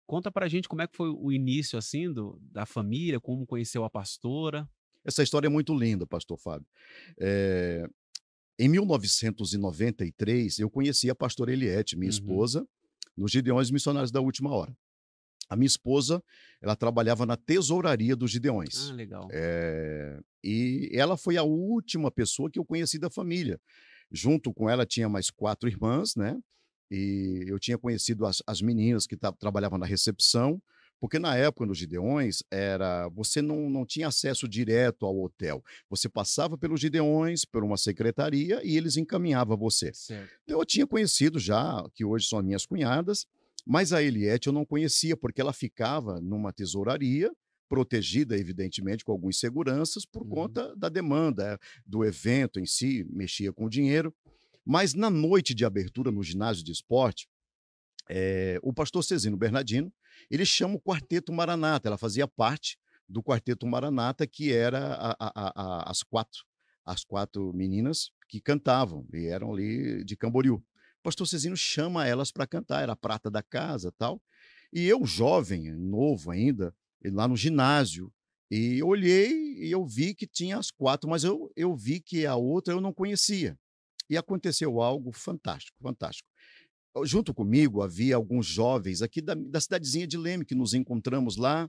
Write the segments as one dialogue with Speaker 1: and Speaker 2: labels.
Speaker 1: Conta pra gente como é que foi o início, assim, da família, como conheceu a pastora.
Speaker 2: Essa história é muito linda, pastor Fábio. Eh, Em 1993, eu conheci a pastora Eliette, minha
Speaker 1: Uhum.
Speaker 2: esposa, nos Gideões Missionários da Última Hora. A minha esposa, ela trabalhava na tesouraria dos
Speaker 1: Ah,
Speaker 2: Gideões.
Speaker 1: legal.
Speaker 2: E ela foi a última pessoa que eu conheci da família. Junto com ela tinha mais 4 irmãs, né, e eu tinha conhecido as meninas que trabalhavam na recepção, porque na época nos Gideões era você não tinha acesso direto ao hotel, você passava pelos Gideões, por uma secretaria e eles encaminhavam você.
Speaker 1: Certo.
Speaker 2: Então eu tinha conhecido já, que hoje são minhas cunhadas, mas a Eliette eu não conhecia, porque ela ficava numa tesouraria, protegida evidentemente com alguns seguranças, por
Speaker 1: Uhum.
Speaker 2: conta da demanda, do evento em si, mexia com dinheiro. Mas na noite de abertura no ginásio de esporte, o pastor Cezino Bernardino, ele chama o Quarteto Maranata, ela fazia parte do Quarteto Maranata, que era as 4 meninas que cantavam, e eram ali de Camboriú. O pastor Cezino chama elas para cantar, era a prata da casa, tal. E eu jovem, novo ainda, e lá no ginásio, e eu olhei e eu vi que tinha as 4, mas eu vi que a outra eu não conhecia. E aconteceu algo fantástico, fantástico. Junto comigo havia alguns jovens aqui da cidadezinha de Leme, que nos encontramos lá,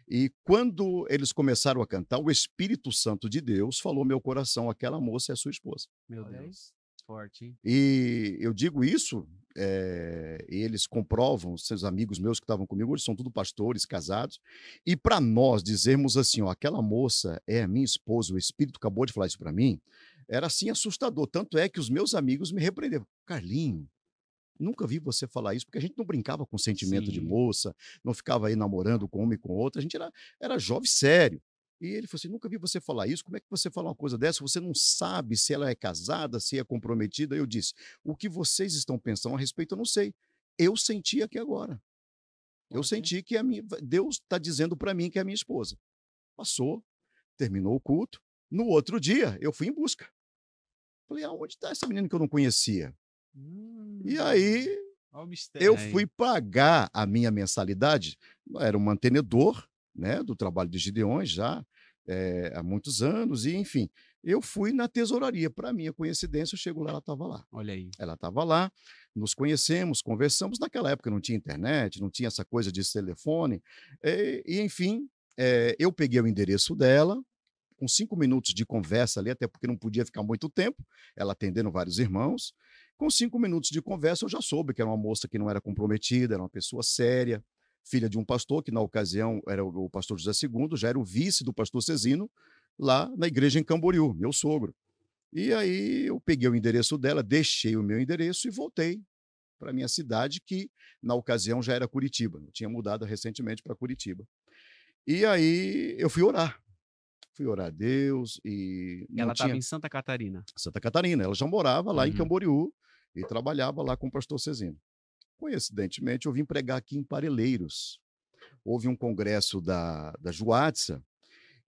Speaker 2: e quando eles começaram a cantar, o Espírito Santo de Deus falou ao meu coração: "Aquela moça é sua esposa".
Speaker 1: Meu
Speaker 2: Olha aí.
Speaker 1: Deus, forte, hein.
Speaker 2: E eu digo isso, e eles comprovam, seus amigos meus que estavam comigo, hoje são tudo pastores, casados, e para nós dizermos assim: "Ó, aquela moça é a minha esposa", o Espírito acabou de falar isso para mim, era assim assustador, tanto é que os meus amigos me repreenderam: "Carlinho, nunca vi você falar isso", porque a gente não brincava com sentimento de
Speaker 1: Sim.
Speaker 2: moça, não ficava aí namorando com uma e com outra, a gente era jovem sério. E ele falou assim: "Nunca vi você falar isso, como é que você fala uma coisa dessa? Você não sabe se ela é casada, se é comprometida". Eu disse: "O que vocês estão pensando a respeito eu não sei. Eu senti aqui agora. Eu
Speaker 1: Forte, hein.
Speaker 2: senti que a minha Deus está dizendo para mim que é a minha esposa". Passou, terminou o culto, no outro dia eu fui em busca. Falei: "Aonde está essa menina que eu não conhecia?". E aí
Speaker 1: Hum. Olha o
Speaker 2: eu
Speaker 1: mistério
Speaker 2: fui
Speaker 1: aí.
Speaker 2: pagar a minha mensalidade, era um mantenedor, né, do trabalho de Gideões já, há muitos anos e, enfim, eu fui na tesouraria. Para minha coincidência, eu chego lá, ela estava lá.
Speaker 1: Olha aí.
Speaker 2: Ela estava lá, nos conhecemos, conversamos. Naquela época não tinha internet, não tinha essa coisa de telefone, e enfim, eu peguei o endereço dela, com 5 minutos de conversa ali, até porque não podia ficar muito tempo, ela atendendo vários irmãos. Com 5 minutos de conversa, eu já soube que era uma moça que não era comprometida, era uma pessoa séria, filha de um pastor, que na ocasião era o pastor José II, já era o vice do pastor Cezino, lá na igreja em Camboriú, meu sogro. E aí eu peguei o endereço dela, deixei o meu endereço e voltei para minha cidade, que na ocasião já era Curitiba, eu tinha mudado recentemente para Curitiba. E aí eu fui orar a Deus e não
Speaker 1: Ela estava
Speaker 2: tinha
Speaker 1: em Santa Catarina.
Speaker 2: Santa Catarina, ela já morava lá em
Speaker 1: Uhum.
Speaker 2: Camboriú e trabalhava lá com o pastor Cezino. Coincidentemente, eu vim pregar aqui em Parelheiros. Houve um congresso da Juatça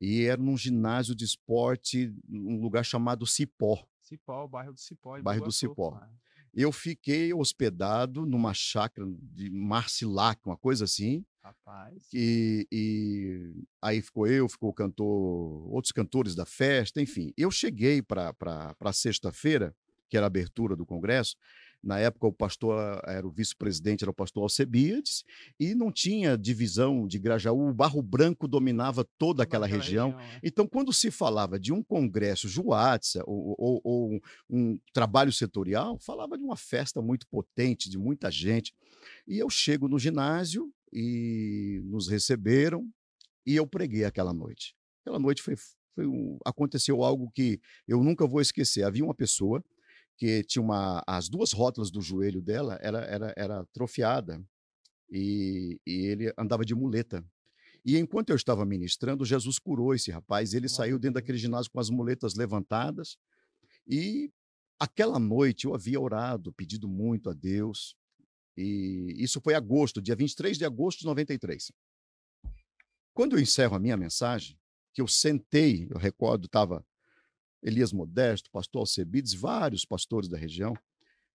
Speaker 2: e era num ginásio de esporte, um lugar chamado Cipó,
Speaker 1: Cipó, o bairro do Cipó, em
Speaker 2: bairro do
Speaker 1: Biguaçu.
Speaker 2: Cipó.
Speaker 1: Ah,
Speaker 2: Eu fiquei hospedado numa chácara de Marcilac, uma coisa assim,
Speaker 1: rapaz.
Speaker 2: e aí ficou o cantor, outros cantores da festa, enfim. Eu cheguei para sexta-feira, que era a abertura do congresso, na época o pastor era o vice-presidente, era o pastor Alcebiades, e não tinha divisão de Grajaú, o Barro Branco dominava toda
Speaker 1: Toda
Speaker 2: aquela
Speaker 1: aquela
Speaker 2: região.
Speaker 1: região, é.
Speaker 2: Então, quando se falava de um congresso Juatça ou um trabalho setorial, falava de uma festa muito potente, de muita gente. E eu chego no ginásio e nos receberam e eu preguei aquela noite. Aquela noite aconteceu algo que eu nunca vou esquecer. Havia uma pessoa que tinha as 2 rótulas do joelho dela era atrofiada e ele andava de muleta. E enquanto eu estava ministrando, Jesus curou esse rapaz. Ele
Speaker 1: Glória
Speaker 2: saiu
Speaker 1: a
Speaker 2: dentro daquele
Speaker 1: Deus.
Speaker 2: ginásio com as muletas levantadas e aquela noite eu havia orado, pedido muito a Deus, e isso foi agosto, dia 23 de agosto de 93. Quando eu encerro a minha mensagem, que eu sentei, eu recordo, estava Elias Modesto, pastor Alcebiades, vários pastores da região,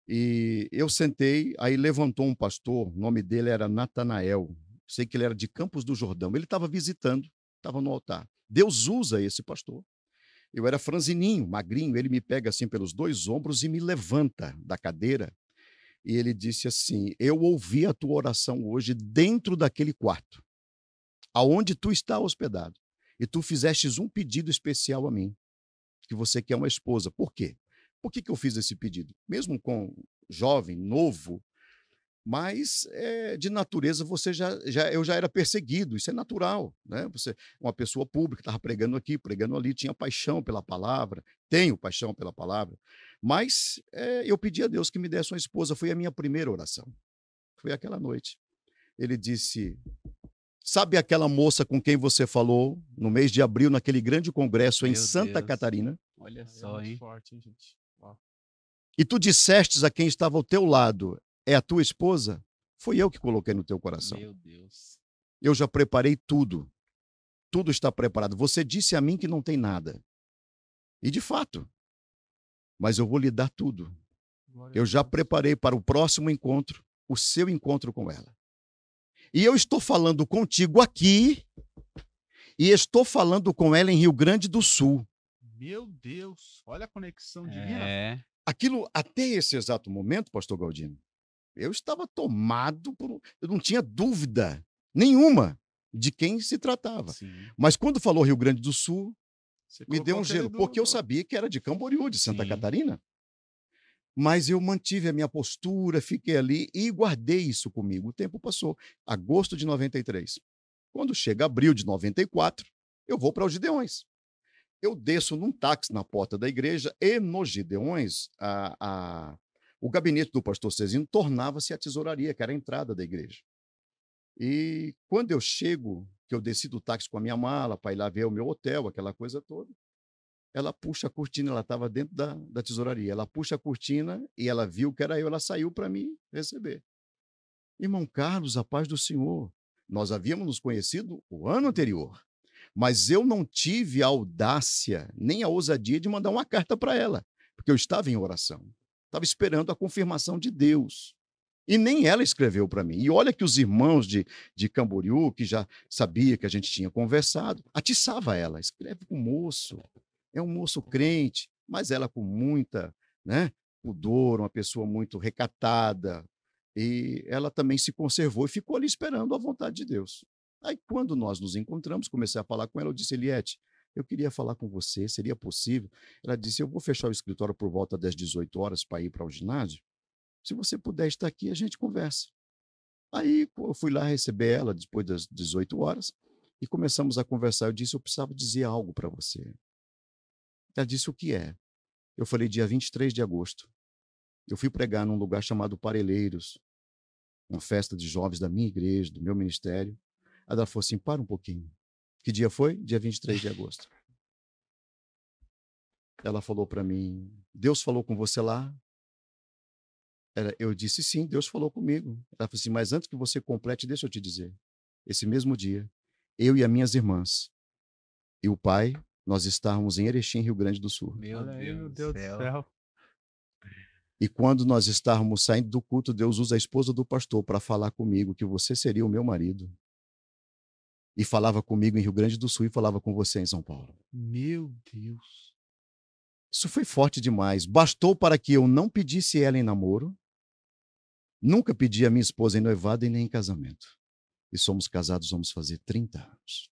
Speaker 2: e eu sentei, aí levantou um pastor, o nome dele era Natanael, sei que ele era de Campos do Jordão, ele estava visitando, estava no altar. Deus usa esse pastor. Eu era franzininho, magrinho, ele me pega assim pelos 2 ombros e me levanta da cadeira, e ele disse assim: "Eu ouvi a tua oração hoje dentro daquele quarto, aonde tu está hospedado, e tu fizestes um pedido especial a mim, que você quer uma esposa. Por quê? Por que que eu fiz esse pedido? Mesmo com jovem, novo, mas, de natureza você eu já era perseguido, isso é natural, né, você uma pessoa pública, estava pregando aqui, pregando ali, tinha paixão pela palavra, tenho paixão pela palavra, mas, eu pedi a Deus que me desse uma esposa, foi a minha primeira oração, foi aquela noite. Ele disse: "Sabe aquela moça com quem você falou no mês de abril, naquele grande congresso em
Speaker 1: Meu
Speaker 2: Santa
Speaker 1: Deus.
Speaker 2: Catarina,
Speaker 1: Olha
Speaker 3: Aí é
Speaker 1: só,
Speaker 3: muito
Speaker 1: hein.
Speaker 3: forte, hein, gente. Ó.
Speaker 2: e tu dissestes a quem estava ao teu lado, é a tua esposa? Foi eu que coloquei no teu coração.
Speaker 1: Meu Deus.
Speaker 2: Eu já preparei tudo. Tudo está preparado. Você disse a mim que não tem nada. E de fato, mas eu vou lhe dar tudo.
Speaker 3: Glória a
Speaker 2: Eu já
Speaker 3: Deus.
Speaker 2: preparei para o próximo encontro, o seu encontro com ela. E eu estou falando contigo aqui e estou falando com ela em Rio Grande do Sul."
Speaker 3: Meu Deus, olha a conexão divina.
Speaker 1: É.
Speaker 2: Aquilo, até esse exato momento, pastor Galdino, eu estava tomado eu não tinha dúvida nenhuma de quem se tratava.
Speaker 1: Sim.
Speaker 2: Mas quando falou Rio Grande do Sul,
Speaker 3: Você
Speaker 2: me deu
Speaker 3: colocou
Speaker 2: um
Speaker 3: aquele
Speaker 2: gelo, porque eu sabia que era de Camboriú, de Santa
Speaker 1: Sim.
Speaker 2: Catarina. Mas eu mantive a minha postura, fiquei ali e guardei isso comigo. O tempo passou. Agosto de 93. Quando chega abril de 94, eu vou para os Gideões. Eu desço num táxi na porta da igreja e nos Gideões, o gabinete do pastor Cezino tornava-se a tesouraria, que era a entrada da igreja. E quando eu chego, que eu desci do táxi com a minha mala para ir lá ver o meu hotel, aquela coisa toda, ela puxa a cortina, ela estava dentro da tesouraria. Ela puxa a cortina e ela viu que era eu, ela saiu para me receber. Irmão Carlos, a paz do Senhor. Nós havíamos nos conhecido o ano anterior, mas eu não tive a audácia nem a ousadia de mandar uma carta para ela, porque eu estava em oração. Estava esperando a confirmação de Deus. E nem ela escreveu para mim. E olha que os irmãos de Camboriú, que já sabia que a gente tinha conversado, atiçava ela. Escreve para o moço. É um moço crente, mas ela com muita, né, pudor, uma pessoa muito recatada. E ela também se conservou e ficou ali esperando a vontade de Deus. Aí, quando nós nos encontramos, comecei a falar com ela, eu disse: "Eliette, eu queria falar com você, seria possível?" Ela disse: "Eu vou fechar o escritório por volta das 18 horas para ir para o ginásio. Se você puder estar aqui, a gente conversa." Aí, pô, eu fui lá receber ela depois das 18 horas e começamos a conversar. Eu disse: "Eu precisava dizer algo para você." Ela disse: "O que é?" Eu falei: "Dia 23 de agosto. Eu fui pregar num lugar chamado Parelheiros, uma festa de jovens da minha igreja, do meu ministério." Aí ela falou assim: "Para um pouquinho. Que dia foi?" "Dia 23 de agosto." Ela falou para mim: "Deus falou com você lá?" Eu disse: "Sim, Deus falou comigo." Ela falou assim: "Mas antes que você complete, deixa eu te dizer. Esse mesmo dia, eu e as minhas irmãs e o pai, nós estávamos em Erechim, Rio Grande do Sul.
Speaker 1: Meu
Speaker 3: Olha aí, meu
Speaker 1: Deus
Speaker 3: Deus
Speaker 1: do
Speaker 3: do
Speaker 1: céu.
Speaker 3: céu.
Speaker 2: E quando nós estávamos saindo do culto, Deus usa a esposa do pastor para falar comigo que você seria o meu marido. E falava comigo em Rio Grande do Sul e falava com você em São Paulo."
Speaker 3: Meu Deus.
Speaker 2: Isso foi forte demais. Bastou para que eu não pedisse ela em namoro, nunca pedi a minha esposa em noivado e nem em casamento. E somos casados, vamos fazer 30 anos.